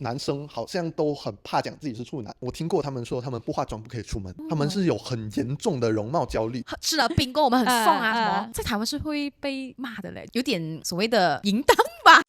男生好像都很怕讲自己是处男，我听过他们说他们不化妆不可以出门，他们是有很严重的容貌焦虑。是的，兵哥我们很送啊，什么在台湾是会被骂的嘞，有点所谓的淫荡吧。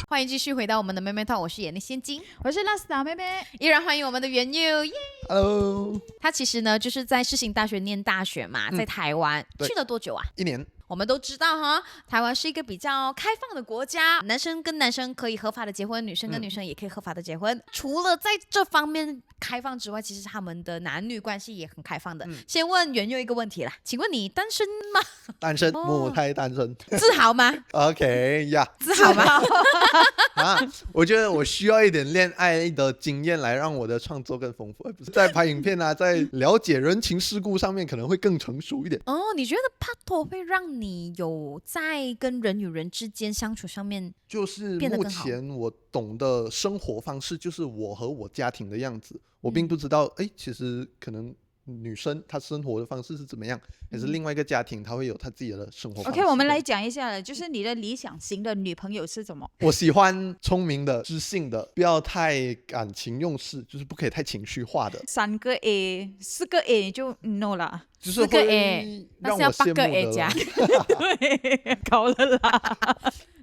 欢迎继续回到我们的妹妹套，我是眼力仙金，我是拉斯达妹妹，依然欢迎我们的元佑耶。Hello， 他其实呢就是在世新大学念大学嘛，在台湾去了多久啊？1年。我们都知道哈，台湾是一个比较开放的国家，男生跟男生可以合法的结婚，女生跟女生也可以合法的结婚。除了在这方面开放之外，其实他们的男女关系也很开放的。先问元佑一个问题啦，请问你单身吗？单身，母胎单身。自豪吗？OK 呀、自豪吗？我觉得我需要一点恋爱的经验来让我的创作更丰富，不是在拍影片啊，在了解人情世故上面可能会更成熟一点。哦，你觉得拍拖会让你有在跟人与人之间相处上面就是目前我懂的生活方式就是我和我家庭的样子，我并不知道其实可能女生她生活的方式是怎么样，还是另外一个家庭她会有她自己的生活方式。 OK， 我们来讲一下，就是你的理想型的女朋友是什么？我喜欢聪明的、知性的，不要太感情用事，就是不可以太情绪化的。3个 A 4个 A 就 no 了，就是4个 A 让我羡慕的。那是要8个 A 加对，高了啦。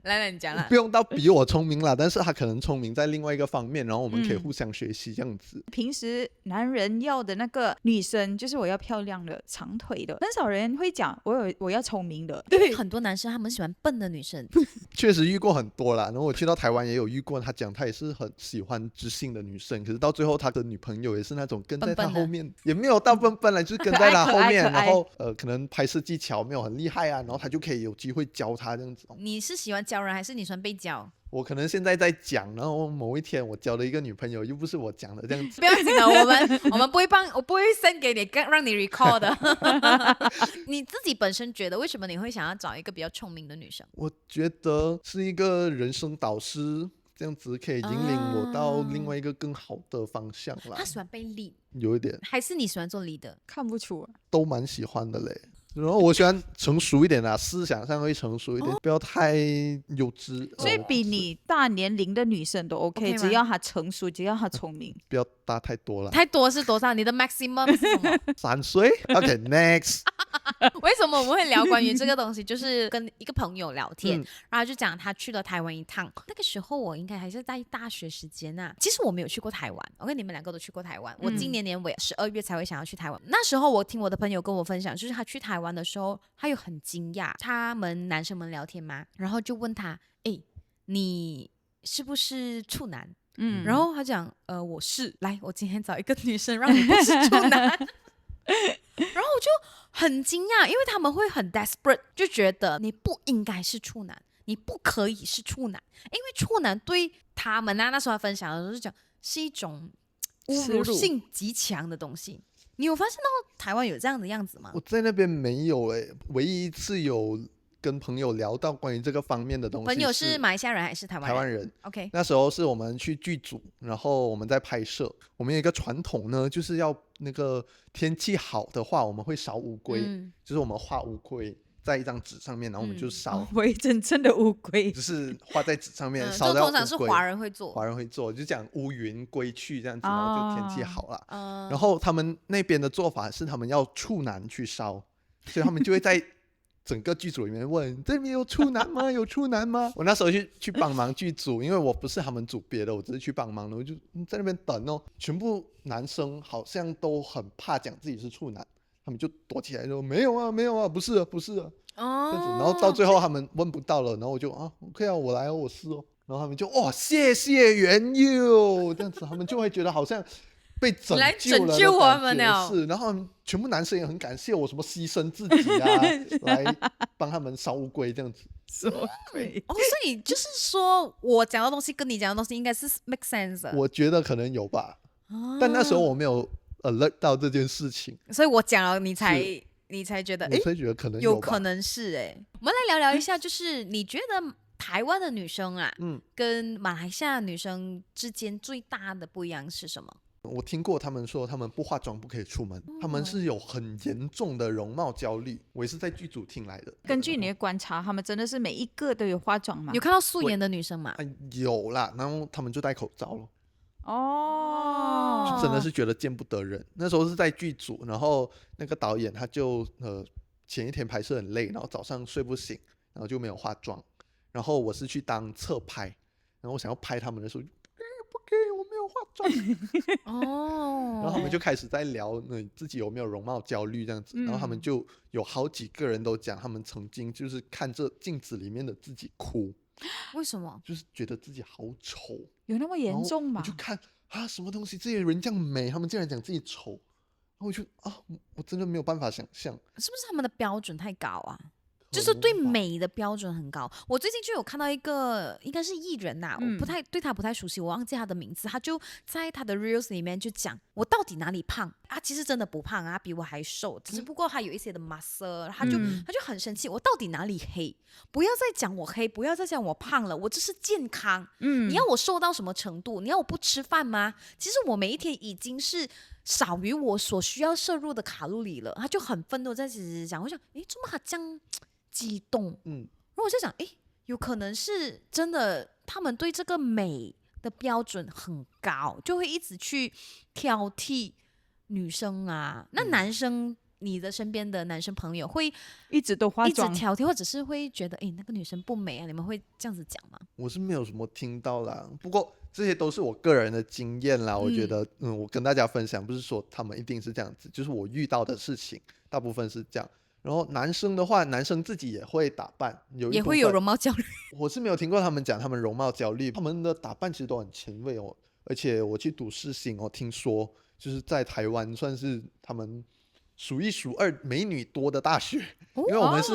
来你讲啦。不用到比我聪明啦，但是他可能聪明在另外一个方面，然后我们可以互相学习这样子。平时男人要的那个女生就是我要漂亮的、长腿的，很少人会讲我要聪明的。对，很多男生他们喜欢笨的女生。确实遇过很多啦，然后我去到台湾也有遇过，他讲他也是很喜欢知性的女生，可是到最后他的女朋友也是那种跟在他后面，也没有到笨笨啦，就是跟在他后面，然后可能拍摄技巧没有很厉害啊，然后他就可以有机会教他这样子。你是喜欢教人还是你喜欢被教？我可能现在在讲，然后某一天我交了一个女朋友，又不是我讲的这样子。不要紧的，我们不会我不会 send 给你，让你 recall 的。你自己本身觉得为什么你会想要找一个比较聪明的女生？我觉得是一个人生导师，这样子可以引领我到另外一个更好的方向啦。他喜欢被 lead， 有一点，还是你喜欢做 leader？ 看不出都蛮喜欢的嘞。然后我喜欢成熟一点啦，思想上会成熟一点，不要太幼稚。所以比你大年龄的女生都 OK， 只要她成熟，只要她聪明。不要大太多了。太多是多少？你的 maximum 是什么？3岁。OK next。为什么我们会聊关于这个东西？就是跟一个朋友聊天，然后就讲他去了台湾一趟。那个时候我应该还是在大学时间啊。其实我没有去过台湾，我跟你们两个都去过台湾。我今年年尾12月才会想要去台湾。那时候我听我的朋友跟我分享，就是他去台湾的时候，他有很惊讶。他们男生们聊天嘛，然后就问他，你是不是处男？然后他讲，我是。来，我今天找一个女生让你不是处男。然后我就很惊讶，因为他们会很 desperate， 就觉得你不应该是处男，你不可以是处男，因为处男对他们那时候分享的时候就讲是一种侮辱性极强的东西。你有发现到台湾有这样的样子吗？我在那边没有唯一一次有跟朋友聊到关于这个方面的东西。朋友是马来西亚人还是台湾人？台湾人。 OK， 那时候是我们去剧组，然后我们在拍摄。我们有一个传统呢，就是要那个天气好的话，我们会烧乌龟，就是我们画乌龟在一张纸上面，然后我们就烧，真正的乌龟，就是画在纸上面，烧掉乌龟。通常是华人会做，就讲乌云归去这样子，然后就天气好了。然后他们那边的做法是，他们要处男去烧，所以他们就会在整个剧组里面问这边有处男吗？有处男吗？我那时候去帮忙剧组，因为我不是他们组别的，我只是去帮忙的，我就在那边等哦。全部男生好像都很怕讲自己是处男，他们就躲起来说没有啊没有啊，不是啊不是啊。然后到最后他们问不到了，然后我就OK 啊，我来哦，我是哦。然后他们就谢谢元佑，这样子他们就会觉得好像被拯救了的感觉。是，然后全部男生也很感谢我，什么牺牲自己啊，来帮他们烧乌龟这样子。什么鬼？所以就是说我讲的东西跟你讲的东西应该是 make sense 的。我觉得可能有吧，但那时候我没有 alert 到这件事情，所以我讲了你才觉得，我才觉得可能有可能是我们来聊聊一下，就是你觉得台湾的女生啊，跟马来西亚的女生之间最大的不一样是什么？我听过他们说他们不化妆不可以出门，他们是有很严重的容貌焦虑，我也是在剧组听来的。根据你的观察，他们真的是每一个都有化妆吗？有看到素颜的女生吗？有啦，然后他们就戴口罩了。哦，真的是觉得见不得人。那时候是在剧组，然后那个导演他就前一天拍摄很累，然后早上睡不醒，然后就没有化妆。然后我是去当侧拍，然后我想要拍他们的时候，不可以，我没有化妆。然后他们就开始在聊自己有没有容貌焦虑这样子，然后他们就有好几个人都讲，他们曾经就是看着镜子里面的自己哭。为什么？就是觉得自己好丑。有那么严重吗？我就看什么东西，这些人这样美，他们竟然讲自己丑，然后我就我真的没有办法想象，是不是他们的标准太高啊？就是对美的标准很高。我最近就有看到一个应该是艺人呐，我对他不太熟悉，我忘记他的名字。他就在他的 reels 里面就讲我到底哪里胖啊？其实真的不胖啊，比我还瘦，只不过他有一些的 muscle。他就很生气，我到底哪里黑？不要再讲我黑，不要再讲我胖了，我这是健康。你要我瘦到什么程度？你要我不吃饭吗？其实我每一天已经是少于我所需要摄入的卡路里了。他就很愤怒在讲，我想，怎么他这样激动？然后我就想，有可能是真的，他们对这个美的标准很高，就会一直去挑剔女生啊。那男生，你的身边的男生朋友会一直都化妆，一直挑剔，或者是会觉得，那个女生不美啊？你们会这样子讲吗？我是没有什么听到啦，不过这些都是我个人的经验啦。我觉得，我跟大家分享，不是说他们一定是这样子，就是我遇到的事情，大部分是这样。然后男生的话，男生自己也会打扮，也会有容貌焦虑。我是没有听过他们讲他们容貌焦虑，他们的打扮其实都很前卫哦。而且我去读世新听说就是在台湾算是他们数一数二美女多的大学，因为我们是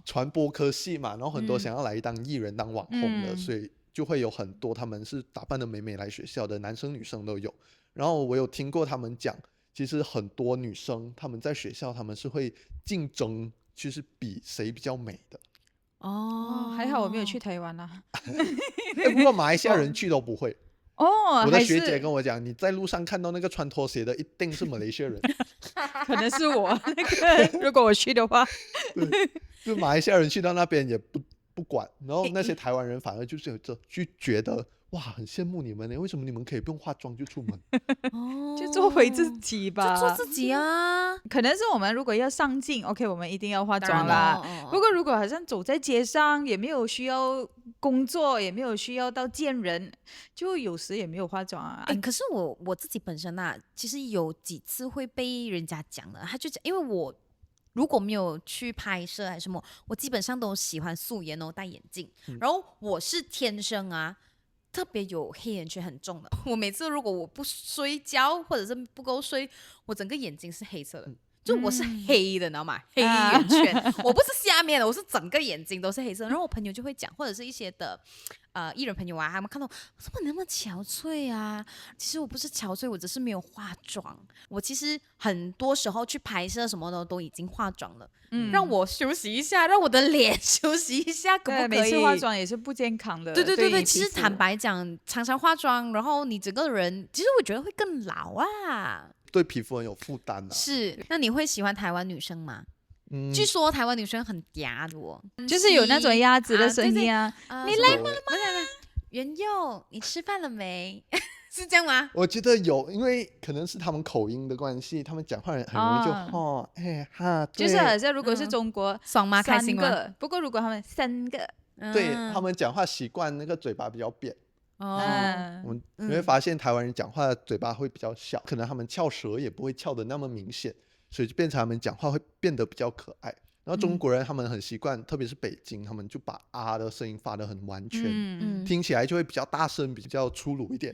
传播科系嘛，然后很多想要来当艺人、当网红的，所以就会有很多他们是打扮的美美来学校的，男生女生都有。然后我有听过他们讲，其实很多女生她们在学校她们是会竞争，就是比谁比较美的。还好我没有去台湾啦。不过马来西亚人去都不会。我的学姐跟我讲，你在路上看到那个穿拖鞋的一定是马来西亚人。可能是我如果我去的话。就马来西亚人去到那边也不管，然后那些台湾人反而就是就觉得哇，很羡慕你们呢，为什么你们可以不用化妆就出门？就做回自己吧，就做自己啊。可能是我们如果要上镜 OK 我们一定要化妆啦。不过如果好像走在街上也没有需要工作，也没有需要到见人，就有时也没有化妆啊。可是我自己本身啊，其实有几次会被人家讲的，他就讲，因为我如果没有去拍摄还是什么，我基本上都喜欢素颜戴眼镜，然后我是天生啊特别有黑眼圈很重的。我每次如果我不睡觉或者是不够睡，我整个眼睛是黑色的，就我是黑的，你知道吗？黑眼圈，我不是下面的，我是整个眼睛都是黑色。然后我朋友就会讲，或者是一些的艺人朋友啊，他们看到怎么那么憔悴啊？其实我不是憔悴，我只是没有化妆。我其实很多时候去拍摄什么的都已经化妆了，让我休息一下，让我的脸休息一下，可不可以？每次化妆也是不健康的。对，其实坦白讲，常常化妆，然后你整个人，其实我觉得会更老啊。对皮肤很有负担啊。是，那你会喜欢台湾女生吗？据说台湾女生很嗲的哦，就是有那种鸭子的声音啊。你来吗？元佑，你吃饭了没？是这样吗？我觉得有，因为可能是他们口音的关系，他们讲话很容易就哈，就是好像如果是中国爽吗？开心吗？不过如果他们3个，对他们讲话习惯那个嘴巴比较扁。你会发现台湾人讲话嘴巴会比较小，可能他们翘舌也不会翘的那么明显，所以就变成他们讲话会变得比较可爱。然后中国人他们很习惯，特别是北京，他们就把的声音发得很完全，听起来就会比较大声，比较粗鲁一点。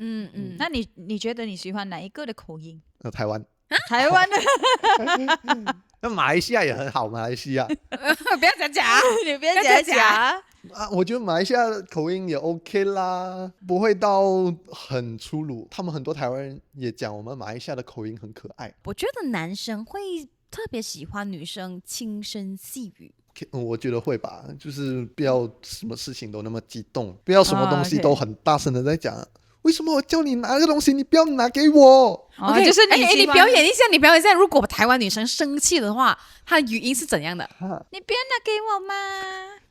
那你觉得你喜欢哪一个的口音？台湾。台湾的。那马来西亚也很好，马来西亚。不要讲假，你不要讲假。我觉得马来西亚的口音也 OK 啦，不会到很粗鲁。他们很多台湾人也讲我们马来西亚的口音很可爱。我觉得男生会特别喜欢女生轻声细语。我觉得会吧，就是不要什么事情都那么激动，不要什么东西都很大声的在讲。为什么我叫你拿这个东西，你不要拿给我？就是你表演一下，如果台湾女生生气的话，她的语音是怎样的？你不要拿给我嘛。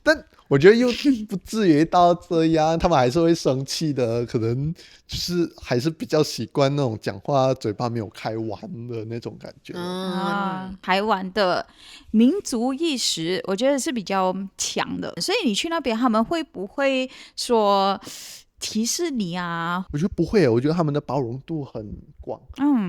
但我觉得又不至于到这样，他们还是会生气的，可能就是还是比较习惯那种讲话嘴巴没有开完的那种感觉。台湾的民族意识我觉得是比较强的，所以你去那边他们会不会说歧视你啊？我觉得不会，我觉得他们的包容度很广。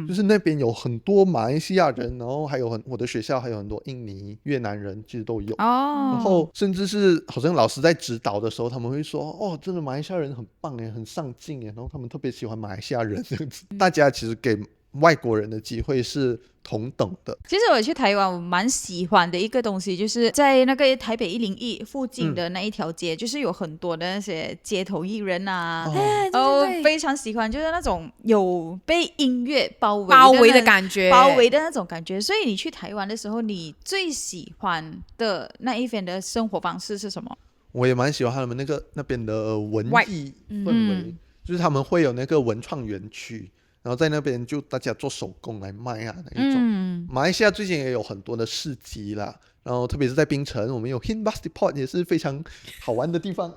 就是那边有很多马来西亚人，然后还有我的学校还有很多印尼、越南人，其实都有。然后甚至是好像老师在指导的时候，他们会说真的马来西亚人很棒耶，很上进耶，然后他们特别喜欢马来西亚人这样子。大家其实给外国人的机会是同等的。其实我去台湾我蛮喜欢的一个东西，就是在那个台北101附近的那一条街，就是有很多的那些街头艺人啊，非常喜欢，就是那种有被音乐包围的感觉，包围的那种感觉。所以你去台湾的时候，你最喜欢的那一边的生活方式是什么？我也蛮喜欢他们那边的文艺氛围，就是他们会有那个文创园区，然后在那边就大家做手工来卖啊那一种。马来西亚最近也有很多的市集啦，然后特别是在槟城，我们有 Hinbus Depot 也是非常好玩的地方，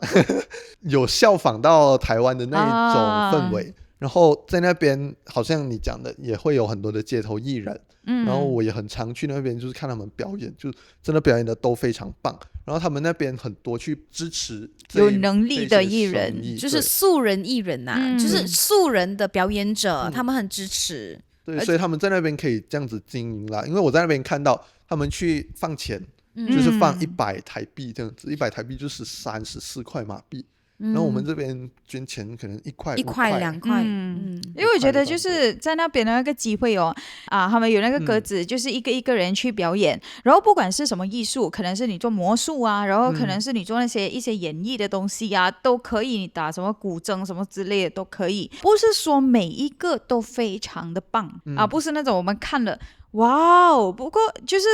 有效仿到台湾的那一种氛围。然后在那边好像你讲的也会有很多的街头艺人，然后我也很常去那边就是看他们表演，就真的表演的都非常棒。然后他们那边很多去支持有能力的艺人，就是素人艺人啊，就是素人的表演者，他们很支持。对，所以他们在那边可以这样子经营啦。因为我在那边看到他们去放钱，就是放100台币这样子，100台币就是34块马币。然后我们这边捐钱可能1块、1块、2块，因为我觉得就是在那边的那个机会他们有那个格子，就是一个人去表演，然后不管是什么艺术，可能是你做魔术啊，然后可能是你做一些演绎的东西啊，都可以，你打什么古筝什么之类的都可以，不是说每一个都非常的棒不是那种我们看了哇哦，不过就是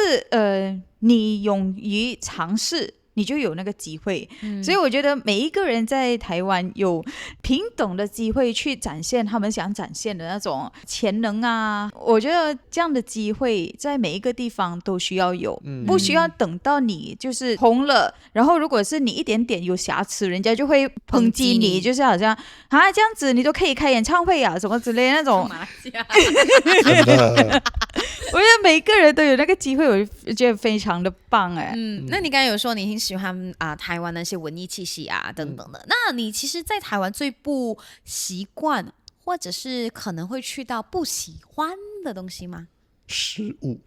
你勇于尝试，你就有那个机会。所以我觉得每一个人在台湾有平等的机会去展现他们想展现的那种潜能啊，我觉得这样的机会在每一个地方都需要有，不需要等到你就是红了，然后如果是你一点点有瑕疵，人家就会抨击你，就是好像这样子你都可以开演唱会啊什么之类的那种。我觉得每个人都有那个机会，我觉得非常的棒哎。那你刚才有说你挺喜欢台湾那些文艺气息啊等等的，那你其实在台湾最不习惯或者是可能会去到不喜欢的东西吗？食物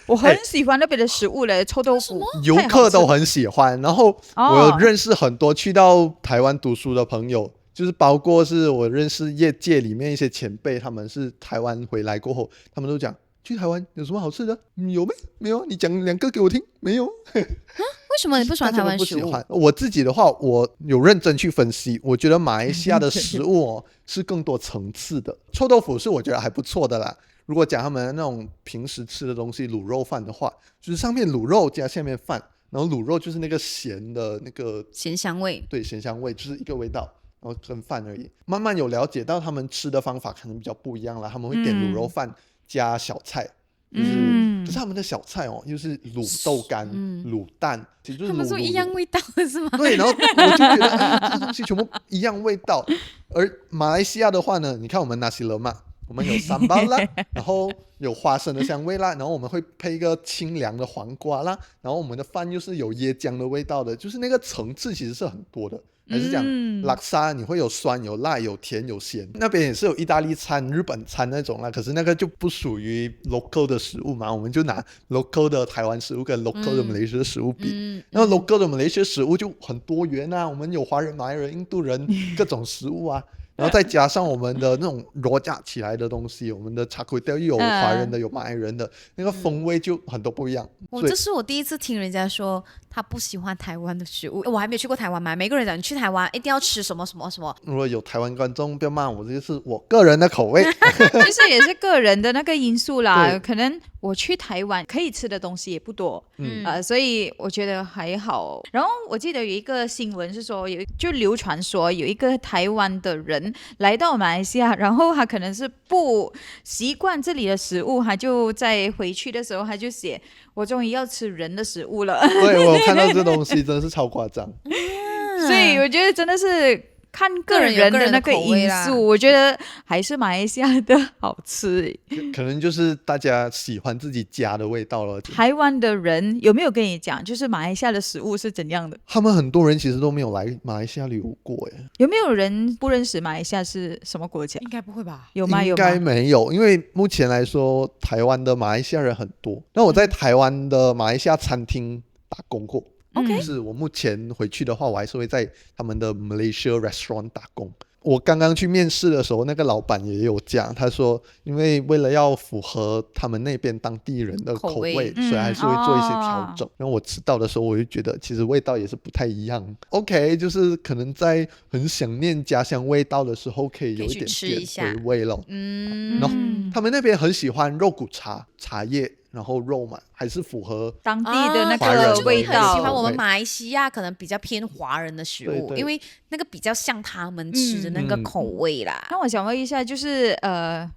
我很喜欢那边的食物嘞，臭豆腐，游客都很喜欢。然后我有认识很多去到台湾读书的朋友，就是包括是我认识业界里面一些前辈，他们是台湾回来过后，他们都讲去台湾有什么好吃的？有没？没有？你讲2个给我听。没有。为什么你不喜欢台湾食物？我自己的话，我有认真去分析，我觉得马来西亚的食物是更多层次的。臭豆腐是我觉得还不错的啦。如果讲他们那种平时吃的东西，卤肉饭的话，就是上面卤肉加下面饭，然后卤肉就是那个咸的那个咸香味，对，咸香味就是一个味道，然后跟饭而已。慢慢有了解到他们吃的方法可能比较不一样啦，他们会点卤肉饭加小菜。可是他们的小菜又是卤豆干、卤蛋，其实就是他们说一样味道的是吗？对，然后我就觉得这东西全部一样味道。而马来西亚的话呢，你看我们nasi lemak，我们有sambal啦，然后有花生的香味啦，然后我们会配一个清凉的黄瓜啦，然后我们的饭又是有椰浆的味道的，就是那个层次其实是很多的。还是讲拉沙，你会有酸有辣有甜有咸，那边也是有意大利餐日本餐那种啦，可是那个就不属于 local 的食物嘛，我们就拿 local 的台湾食物跟 local 的马来西亚食物比，然后 local 的马来西亚食物就很多元啊，我们有华人、马来人、印度人各种食物啊，然后再加上我们的那种罗加起来的东西，我们的茶粿条又有华人的有马来人的，那个风味就很多不一样。这是我第一次听人家说他不喜欢台湾的食物，我还没有去过台湾嘛，每个人讲你去台湾一定要吃什么什么什么。如果有台湾观众不要骂我，这就是我个人的口味。其实也是个人的那个因素啦，可能我去台湾可以吃的东西也不多，所以我觉得还好。然后我记得有一个新闻是说，就流传说有一个台湾的人来到马来西亚，然后他可能是不习惯这里的食物，他就在回去的时候他就写我终于要吃人的食物了。对，我看到这东西真的是超夸张。所以我觉得真的是看个人的那个因素，我觉得还是马来西亚的好吃。可能就是大家喜欢自己家的味道了。台湾的人有没有跟你讲，就是马来西亚的食物是怎样的？他们很多人其实都没有来马来西亚旅游过耶。有没有人不认识马来西亚是什么国家？应该不会吧？有吗？应该没有，因为目前来说，台湾的马来西亚人很多。那我在台湾的马来西亚餐厅打工过。就是我目前回去的话，我还是会在他们的 Malaysia restaurant 打工。我刚刚去面试的时候，那个老板也有讲，他说因为为了要符合他们那边当地人的口味，所以还是会做一些调整。然后我吃到的时候，我就觉得其实味道也是不太一样。OK， 就是可能在很想念家乡味道的时候，可以有一点点回味咯。然后他们那边很喜欢肉骨茶、茶叶。然后肉嘛，还是符合当地的那个味道。很喜欢我们马来西亚可能比较偏华人的食物，因为那个比较像他们吃的那个口味啦。那我想问一下，就是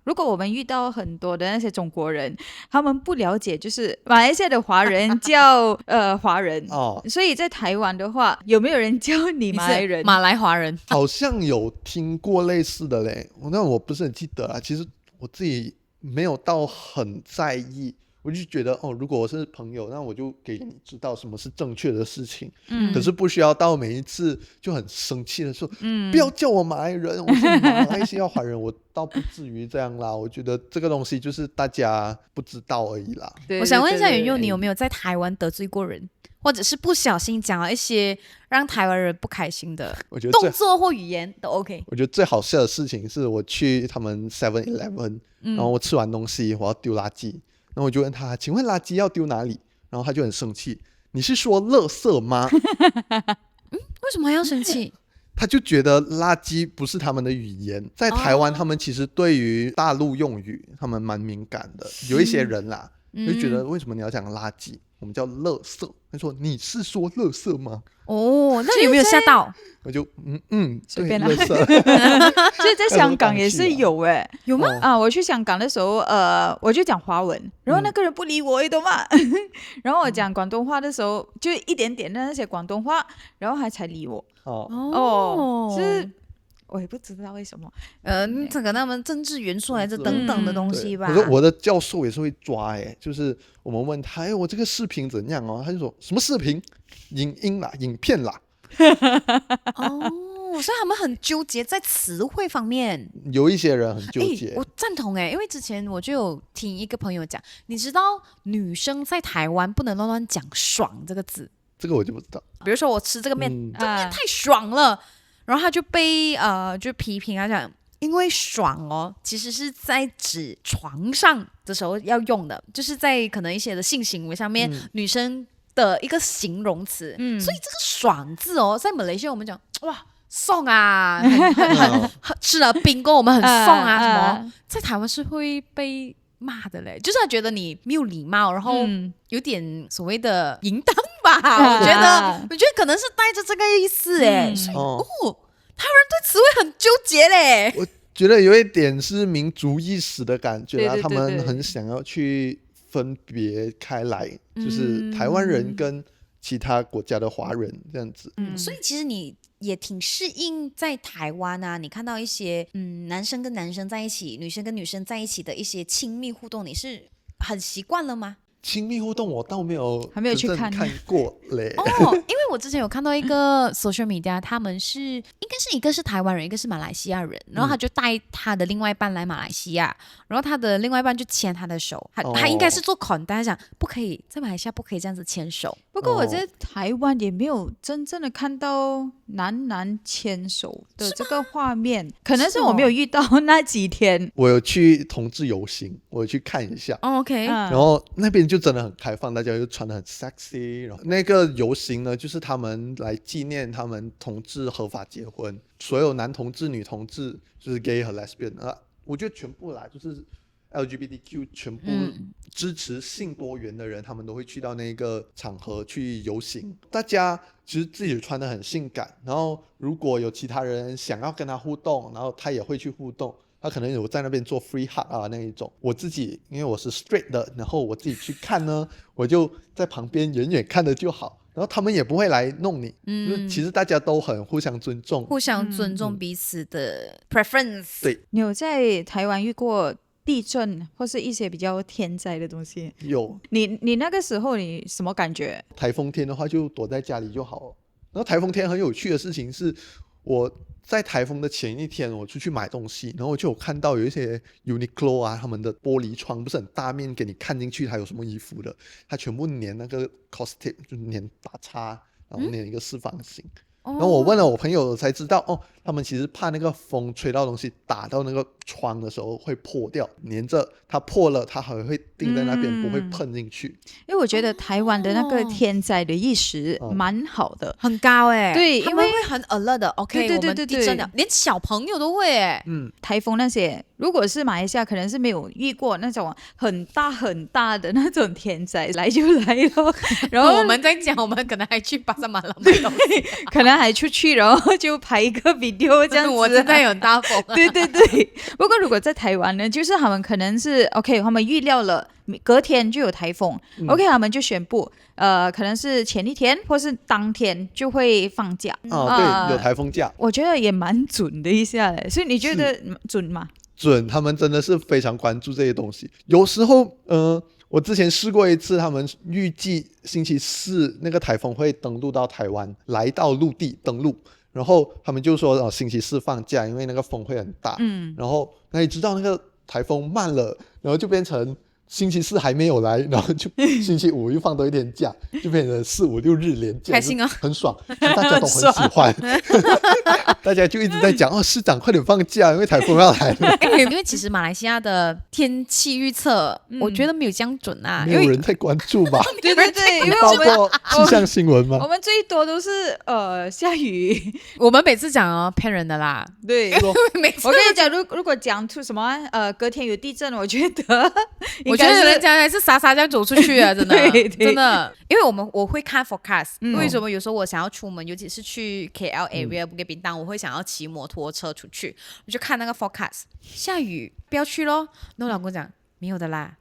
如果我们遇到很多的那些中国人，他们不了解就是马来西亚的华人叫华人所以在台湾的话，有没有人叫你马来人？马来华人？好像有听过类似的嘞，那我不是很记得啦。其实我自己没有到很在意。我就觉得如果我是朋友，那我就给你知道什么是正确的事情。可是不需要到每一次就很生气的说，不要叫我马来人，我是马来西亚华人，我倒不至于这样啦。我觉得这个东西就是大家不知道而已啦。我想问一下元佑，你有没有在台湾得罪过人，或者是不小心讲了一些让台湾人不开心的动作或语言都 OK？ 我觉得最好笑的事情是我去他们 7-Eleven，然后我吃完东西我要丢垃圾。然后我就问他，请问垃圾要丢哪里？然后他就很生气，你是说垃圾吗？为什么要生气？他就觉得垃圾不是他们的语言。在台湾他们其实对于大陆用语他们蛮敏感的。有一些人啦就觉得为什么你要讲垃圾，我们叫垃圾。他说你是说垃圾吗？那你有没有吓到？我就随便垃圾。所以在香港也是有有吗？我去香港的时候我就讲华文，然后那个人不理我，你懂吗？然后我讲广东话的时候就一点点的那些广东话，然后他才理我。是我也不知道为什么这个他们政治元素还是等等的东西吧。我说我的教授也是会抓就是我们问他我这个视频怎样他就说什么视频，影音啦，影片啦。所以他们很纠结在词汇方面。有一些人很纠结。我赞同因为之前我就有听一个朋友讲，你知道女生在台湾不能乱乱讲爽这个字。这个我就不知道。比如说我吃这个面，这面太爽了，然后他就被就批评他讲，因为爽其实是在指床上的时候要用的，就是在可能一些的性行为上面，女生的一个形容词。所以这个爽字在马来西亚我们讲哇送啊，很吃了冰过我们很送啊什么，在台湾是会被骂的嘞，就是他觉得你没有礼貌，然后有点所谓的淫荡吧。我觉得可能是带着这个意思所以台湾人对词汇很纠结嘞。我觉得有一点是民族意识的感觉啦，对，他们很想要去分别开来，就是台湾人跟其他国家的华人这样子。所以其实你也挺适应在台湾啊，你看到一些男生跟男生在一起，女生跟女生在一起的一些亲密互动，你是很习惯了吗？亲密互动我倒还没有去看过嘞。因为我之前有看到一个 social media， 他们是应该是一个是台湾人，一个是马来西亚人，然后他就带他的另外一半来马来西亚，然后他的另外一半就牵他的手，他应该是做contact，他讲不可以在马来西亚不可以这样子牵手。不过我在台湾也没有真正的看到男牵手的这个画面，可能是我没有遇到那几天。我有去同志游行，我有去看一下。OK，然后那边就真的很开放，大家就穿得很 sexy。然后那个游行呢，就是他们来纪念他们同志合法结婚，所有男同志、女同志，就是 gay 和 lesbian 我觉得全部啦，就是 LGBTQ 全部支持性多元的人，他们都会去到那个场合去游行。大家其实自己穿得很性感，然后如果有其他人想要跟他互动，然后他也会去互动。他可能有在那边做 free hug 啊那一种。我自己因为我是 straight 的，然后我自己去看呢，我就在旁边远远看着就好。然后他们也不会来弄你，就是其实大家都很互相尊重，互相尊重彼此的 preference。对，你有在台湾遇过地震或是一些比较天灾的东西？有。你那个时候你什么感觉？台风天的话就躲在家里就好了。然后台风天很有趣的事情是，我在台风的前一天我出去买东西，然后我就有看到有一些 Uniqlo 啊，他们的玻璃窗不是很大面给你看进去它有什么衣服的，它全部粘那个 cos tape， 就是粘打叉，然后粘一个四方形。然后我问了我朋友才知道，他们其实怕那个风吹到东西打到那个窗的时候会破掉，粘着它破了，它还会钉在那边，不会喷进去。因为我觉得台湾的那个天灾的意识蛮好的，很高哎、对，他们会很 alert 的。OK， 对我们地震了，连小朋友都会哎、台风那些，如果是马来西亚，可能是没有遇过那种很大很大的那种天灾，来就来了。然后我们在讲，我们可能还去巴沙马拉买东西，可能还出去，然后就拍一个 video 这样子。我真的有很大风、啊。对对对，不过如果在台湾呢，就是他们可能是 OK， 他们预料了隔天就有台风、OK， 他们就宣布可能是前一天或是当天就会放假。对，有台风假。我觉得也蛮准的一下嘞，所以你觉得准吗？准，他们真的是非常关注这些东西。有时候我之前试过一次，他们预计星期四那个台风会登陆到台湾，来到陆地登陆，然后他们就说星期四放假，因为那个风会很大。然后那你知道那个台风慢了，然后就变成星期四还没有来，然后就星期五又放多一天假，就变成4、5、6日连假，开心啊，很爽，大家都很喜欢。大家就一直在讲市长快点放假，因为台风要来了。因为其实马来西亚的天气预测，我觉得没有这样准啊，没有人在关注吧？对对对，因为包括气象新闻吗？我们最多都是下雨。我们每次讲骗人的啦。对，每次我跟你讲，如果讲出什么隔天有地震，我觉得人家还是傻傻这样走出去啊，真的对真的，因为我会看 forecast，为什么有时候我想要出门，尤其是去 KL area 不给冰当，我会想要骑摩托车出去，我就看那个 forecast， 下雨不要去咯。那我老公讲没有的啦，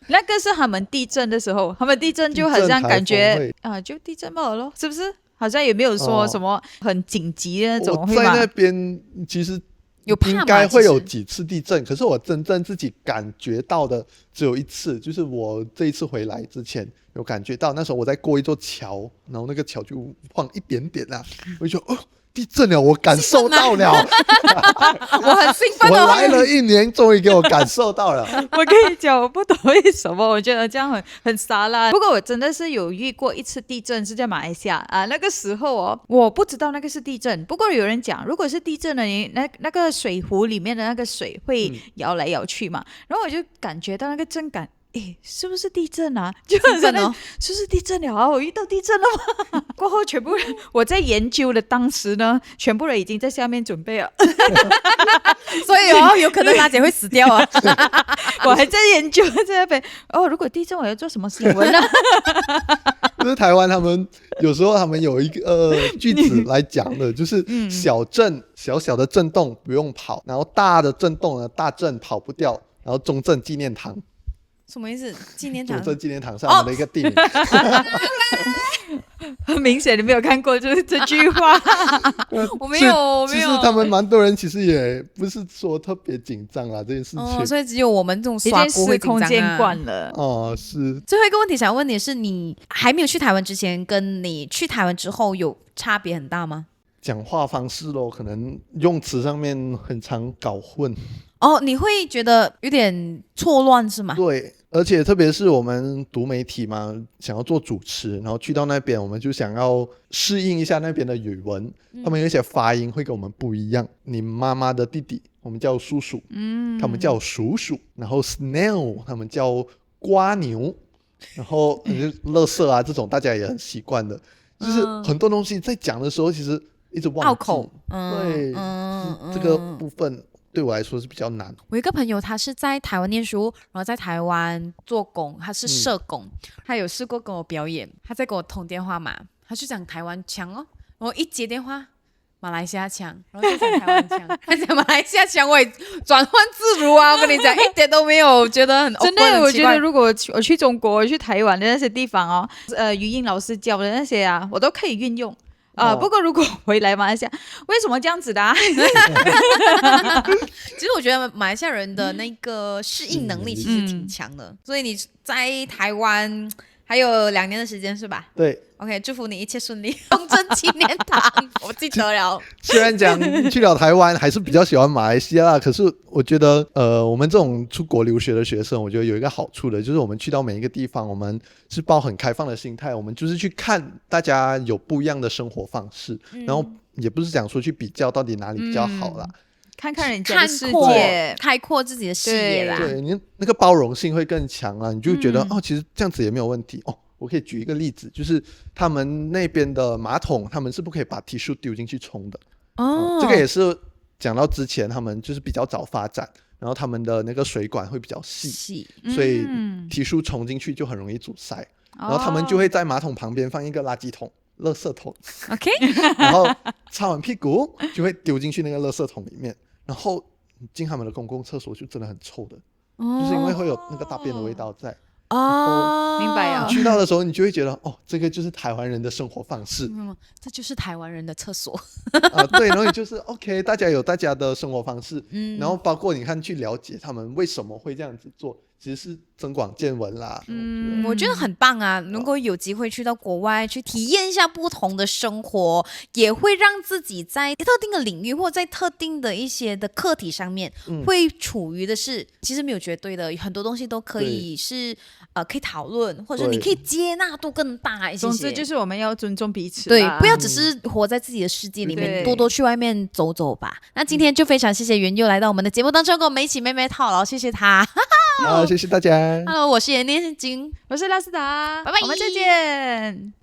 那个是他们地震的时候，他们地震就好像感觉就地震罢了咯，是不是？好像也没有说什么很紧急的那种，我在那边其实有怕吗？应该会有几次地震，可是我真正自己感觉到的只有一次，就是我这一次回来之前有感觉到，那时候我在过一座桥，然后那个桥就晃一点点啊，我就说地震了，我感受到了，我很兴奋我来了1年，终于给我感受到了。我跟你讲，我不懂为什么，我觉得这样很傻啦。不过我真的是有遇过一次地震，是在马来西亚啊。那个时候我不知道那个是地震，不过有人讲，如果是地震呢，那个水壶里面的那个水会摇来摇去嘛，然后我就感觉到那个震感。是不是地震啊？就很震哦，是不是地震了啊？我遇到地震了吗？过后全部人我在研究的当时呢，全部人已经在下面准备了，所以有可能大姐会死掉啊！我还在研究在那边如果地震我要做什么新闻呢？就是台湾他们有时候他们有一个句子来讲的，就是小震小小的震动不用跑，然后大的震动呢大震跑不掉，然后中正纪念堂。什么意思？纪念堂？中正纪念堂是他们的一个地名。很明显你没有看过就是这句话。我没有。其实他们蛮多人其实也不是说特别紧张啦这件事情。所以只有我们这种耍锅会紧张啊。已经时空见惯了。是。最后一个问题想问你是，你还没有去台湾之前跟你去台湾之后有差别很大吗？讲话方式咯，可能用词上面很常搞混。你会觉得有点错乱是吗？对，而且特别是我们读媒体嘛，想要做主持，然后去到那边我们就想要适应一下那边的语文，他们有一些发音会跟我们不一样。你妈妈的弟弟我们叫叔叔，他们叫叔叔，然后 snail 他们叫瓜牛，然后垃圾啊这种大家也很习惯的，就是很多东西在讲的时候其实一直忘记。拗口。对，这个部分对我来说是比较难。我一个朋友他是在台湾念书，然后在台湾做工，他是社工，他有试过跟我表演，他在跟我通电话嘛，他就讲台湾腔哦，然后一接电话马来西亚腔，然后就讲台湾腔，他讲马来西亚腔我也转换自如啊，我跟你讲一点都没有觉得很真的，我觉得如果我去中国、我去台湾的那些地方哦，语音老师教的那些啊，我都可以运用。不过如果回来马来西亚，为什么这样子的啊？其实我觉得马来西亚人的那个适应能力其实挺强的，所以你在台湾还有2年的时间是吧？对 ，OK， 祝福你一切顺利，永贞纪念堂，我记得了。虽然讲去了台湾还是比较喜欢马来西亚，可是我觉得我们这种出国留学的学生，我觉得有一个好处的就是我们去到每一个地方，我们是抱很开放的心态，我们就是去看大家有不一样的生活方式，然后也不是讲说去比较到底哪里比较好啦，看看人家的世界，开阔自己的视野啦。对，你那个包容性会更强啦，你就觉得其实这样子也没有问题哦。我可以举一个例子，就是他们那边的马桶，他们是不可以把提速丢进去冲的。这个也是讲到之前他们就是比较早发展，然后他们的那个水管会比较细，所以提速冲进去就很容易阻塞。然后他们就会在马桶旁边放一个垃圾桶、垃圾桶 ，OK， 然后擦完屁股就会丢进去那个垃圾桶里面，然后进他们的公共厕所就真的很臭的，就是因为会有那个大便的味道在。明白啊。去到的时候，你就会觉得这个就是台湾人的生活方式，这就是台湾人的厕所。对，然后你就是 OK， 大家有大家的生活方式，然后包括你看去了解他们为什么会这样子做，其实是增广见闻啦。我觉得很棒啊！如果有机会去到国外去体验一下不同的生活，也会让自己在特定的领域或在特定的一些的课题上面，会处于的是其实没有绝对的，很多东西都可以是可以讨论，或者你可以接纳度更大一些。总之就是我们要尊重彼此，对，不要只是活在自己的世界里面，多多去外面走走吧。那今天就非常谢谢元佑来到我们的节目当中，跟我们一起妹妹套牢，谢谢他。好，谢谢大家。Hello， 我是颜念金，我是拉斯达，拜拜，我们再见。